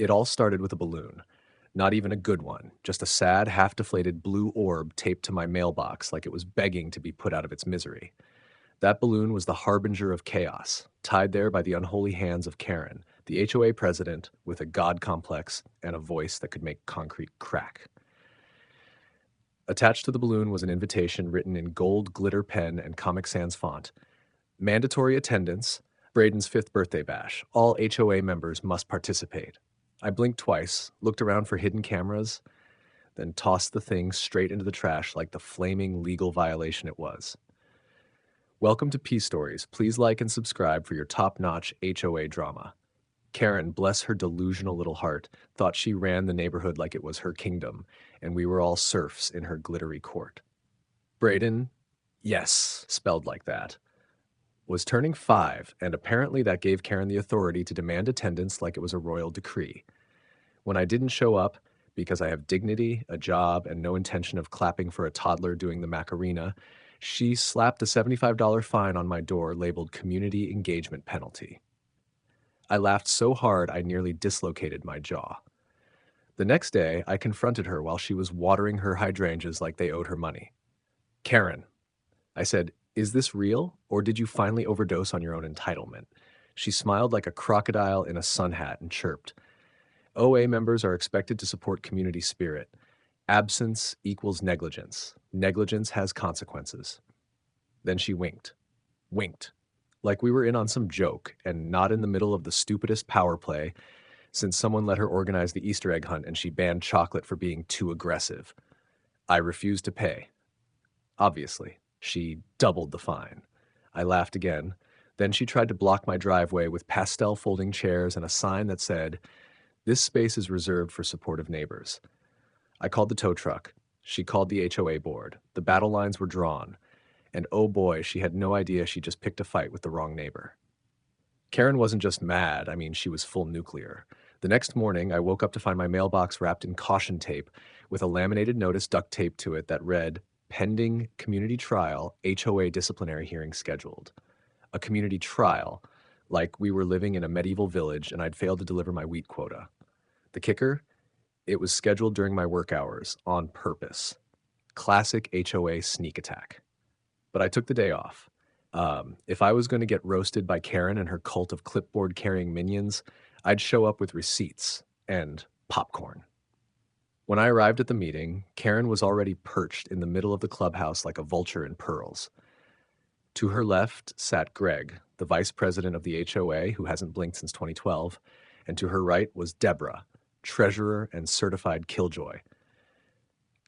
It all started with a balloon. Not even a good one, just a sad, half-deflated blue orb taped to my mailbox like it was begging to be put out of its misery. That balloon was the harbinger of chaos, tied there by the unholy hands of Karen, the HOA president with a god complex and a voice that could make concrete crack. Attached to the balloon was an invitation written in gold glitter pen and Comic Sans font. Mandatory attendance, Braden's 5th birthday bash. All HOA members must participate. I blinked twice, looked around for hidden cameras, then tossed the thing straight into the trash like the flaming legal violation it was. Welcome to Peace Stories. Please like and subscribe for your top-notch HOA drama. Karen, bless her delusional little heart, thought she ran the neighborhood like it was her kingdom, and we were all serfs in her glittery court. Braden, yes, spelled like that, was turning 5, and apparently that gave Karen the authority to demand attendance like it was a royal decree. When I didn't show up, because I have dignity, a job, and no intention of clapping for a toddler doing the Macarena, she slapped a $75 fine on my door labeled Community Engagement Penalty. I laughed so hard I nearly dislocated my jaw. The next day, I confronted her while she was watering her hydrangeas like they owed her money. Karen, I said, is this real, or did you finally overdose on your own entitlement? She smiled like a crocodile in a sun hat and chirped. OA members are expected to support community spirit. Absence equals negligence. Negligence has consequences. Then she winked. Winked. Like we were in on some joke and not in the middle of the stupidest power play since someone let her organize the Easter egg hunt and she banned chocolate for being too aggressive. I refused to pay. Obviously, she doubled the fine. I laughed again. Then she tried to block my driveway with pastel folding chairs and a sign that said, "This space is reserved for supportive neighbors." I called the tow truck. She called the HOA board. The battle lines were drawn. And oh boy, she had no idea she just picked a fight with the wrong neighbor. Karen wasn't just mad, she was full nuclear. The next morning, I woke up to find my mailbox wrapped in caution tape with a laminated notice duct taped to it that read, "Pending community trial, HOA disciplinary hearing scheduled." A community trial, like we were living in a medieval village and I'd failed to deliver my wheat quota. The kicker? It was scheduled during my work hours, on purpose. Classic HOA sneak attack. But I took the day off. If I was going to get roasted by Karen and her cult of clipboard-carrying minions, I'd show up with receipts and popcorn. When I arrived at the meeting, Karen was already perched in the middle of the clubhouse like a vulture in pearls. To her left sat Greg, the vice president of the HOA, who hasn't blinked since 2012, and to her right was Deborah, treasurer and certified killjoy.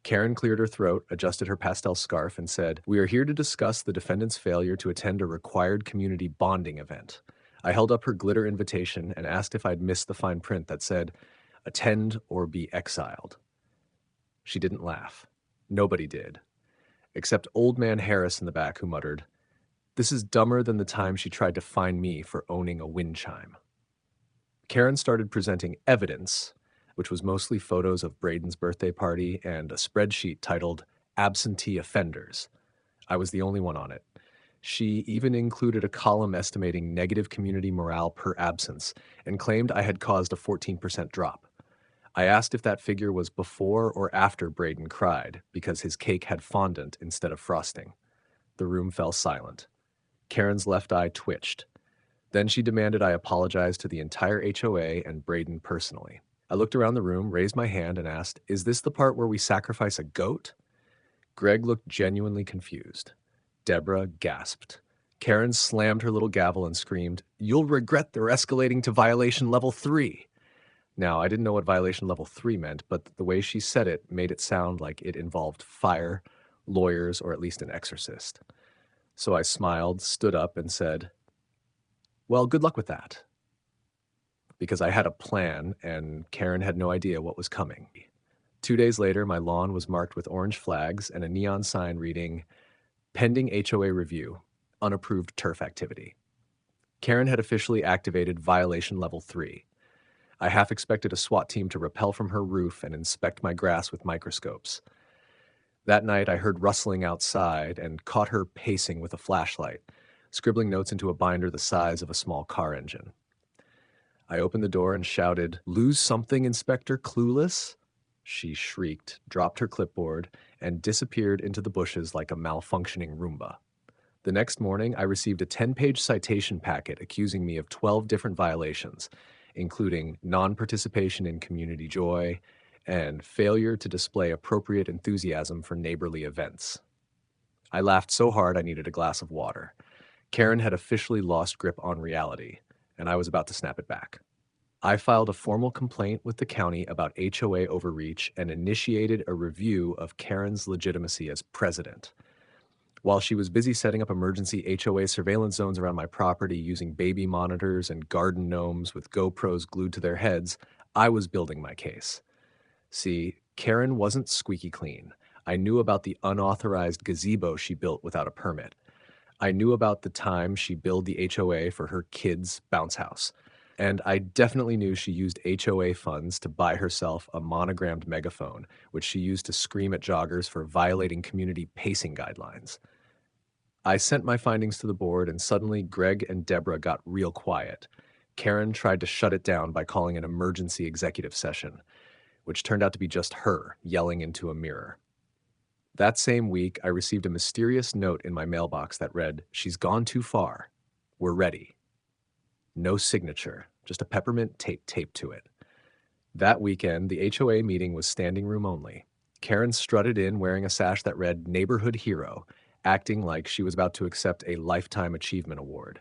Karen cleared her throat, adjusted her pastel scarf, and said, "We are here to discuss the defendant's failure to attend a required community bonding event." I held up her glitter invitation and asked if I'd missed the fine print that said, "Attend or be exiled." She didn't laugh. Nobody did. Except old man Harris in the back, who muttered, "This is dumber than the time she tried to fine me for owning a wind chime." Karen started presenting evidence, which was mostly photos of Braden's birthday party and a spreadsheet titled Absentee Offenders. I was the only one on it. She even included a column estimating negative community morale per absence and claimed I had caused a 14% drop. I asked if that figure was before or after Braden cried because his cake had fondant instead of frosting. The room fell silent. Karen's left eye twitched. Then she demanded I apologize to the entire HOA and Braden personally. I looked around the room, raised my hand, and asked, "Is this the part where we sacrifice a goat?" Greg looked genuinely confused. Deborah gasped. Karen slammed her little gavel and screamed, "You'll regret they're escalating to violation level 3. Now, I didn't know what violation level 3 meant, but the way she said it made it sound like it involved fire, lawyers, or at least an exorcist. So I smiled, stood up, and said, "Well, good luck with that." Because I had a plan, and Karen had no idea what was coming. 2 days later, my lawn was marked with orange flags and a neon sign reading, "Pending HOA review, unapproved turf activity." Karen had officially activated violation level 3. I half expected a SWAT team to rappel from her roof and inspect my grass with microscopes. That night, I heard rustling outside and caught her pacing with a flashlight, scribbling notes into a binder the size of a small car engine. I opened the door and shouted, "Lose something, Inspector Clueless?" She shrieked, dropped her clipboard, and disappeared into the bushes like a malfunctioning Roomba. The next morning, I received a 10-page citation packet accusing me of 12 different violations, including non-participation in community joy and failure to display appropriate enthusiasm for neighborly events. I laughed so hard I needed a glass of water. Karen had officially lost grip on reality, and I was about to snap it back. I filed a formal complaint with the county about HOA overreach and initiated a review of Karen's legitimacy as president. While she was busy setting up emergency HOA surveillance zones around my property using baby monitors and garden gnomes with GoPros glued to their heads, I was building my case. See, Karen wasn't squeaky clean. I knew about the unauthorized gazebo she built without a permit. I knew about the time she billed the HOA for her kid's bounce house. And I definitely knew she used HOA funds to buy herself a monogrammed megaphone, which she used to scream at joggers for violating community pacing guidelines. I sent my findings to the board, and suddenly Greg and Deborah got real quiet. Karen tried to shut it down by calling an emergency executive session, which turned out to be just her yelling into a mirror. That same week, I received a mysterious note in my mailbox that read, "She's gone too far. We're ready." No signature, just a peppermint tape taped to it. That weekend, the HOA meeting was standing room only. Karen strutted in wearing a sash that read Neighborhood Hero, acting like she was about to accept a Lifetime Achievement Award.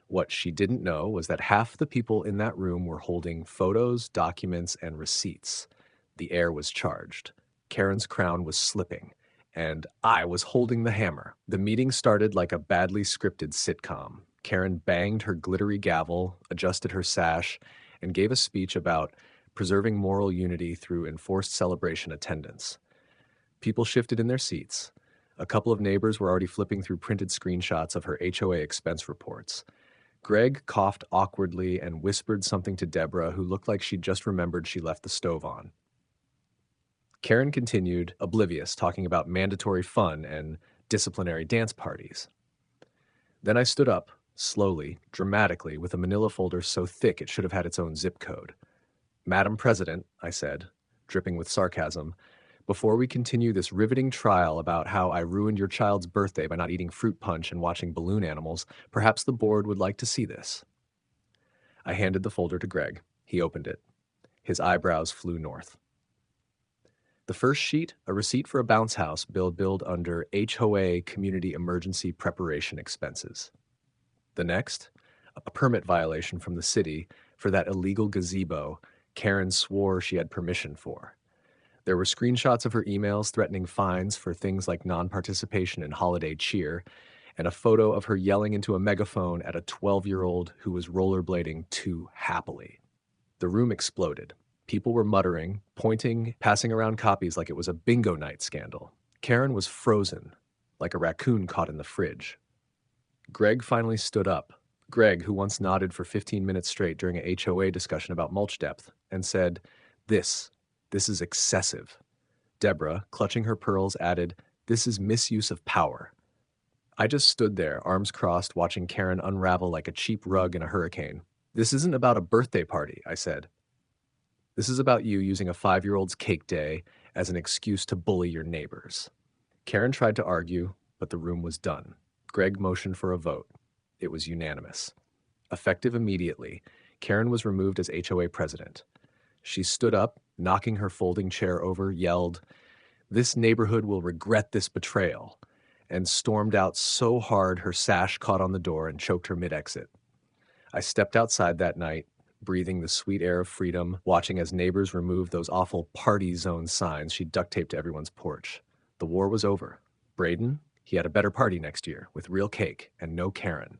What she didn't know was that half the people in that room were holding photos, documents, and receipts. The air was charged. Karen's crown was slipping, and I was holding the hammer. The meeting started like a badly scripted sitcom. Karen banged her glittery gavel, adjusted her sash, and gave a speech about preserving moral unity through enforced celebration attendance. People shifted in their seats. A couple of neighbors were already flipping through printed screenshots of her HOA expense reports. Greg coughed awkwardly and whispered something to Deborah, who looked like she'd just remembered she left the stove on. Karen continued, oblivious, talking about mandatory fun and disciplinary dance parties. Then I stood up, slowly, dramatically, with a manila folder so thick it should have had its own zip code. "Madam President," I said, dripping with sarcasm, "before we continue this riveting trial about how I ruined your child's birthday by not eating fruit punch and watching balloon animals, perhaps the board would like to see this." I handed the folder to Greg. He opened it. His eyebrows flew north. The first sheet, a receipt for a bounce house billed under HOA Community Emergency Preparation Expenses. The next, a permit violation from the city for that illegal gazebo Karen swore she had permission for. There were screenshots of her emails threatening fines for things like non-participation in holiday cheer, and a photo of her yelling into a megaphone at a 12-year-old who was rollerblading too happily. The room exploded. People were muttering, pointing, passing around copies like it was a bingo night scandal. Karen was frozen, like a raccoon caught in the fridge. Greg finally stood up. Greg, who once nodded for 15 minutes straight during a HOA discussion about mulch depth, and said, This is excessive." Deborah, clutching her pearls, added, "This is misuse of power." I just stood there, arms crossed, watching Karen unravel like a cheap rug in a hurricane. "This isn't about a birthday party," I said. "This is about you using a 5-year-old's cake day as an excuse to bully your neighbors." Karen tried to argue, but the room was done. Greg motioned for a vote. It was unanimous. Effective immediately, Karen was removed as HOA president. She stood up, knocking her folding chair over, yelled, "This neighborhood will regret this betrayal," and stormed out so hard her sash caught on the door and choked her mid-exit. I stepped outside that night, breathing the sweet air of freedom, watching as neighbors removed those awful party zone signs she duct taped to everyone's porch. The war was over. Braden, he had a better party next year, with real cake and no Karen.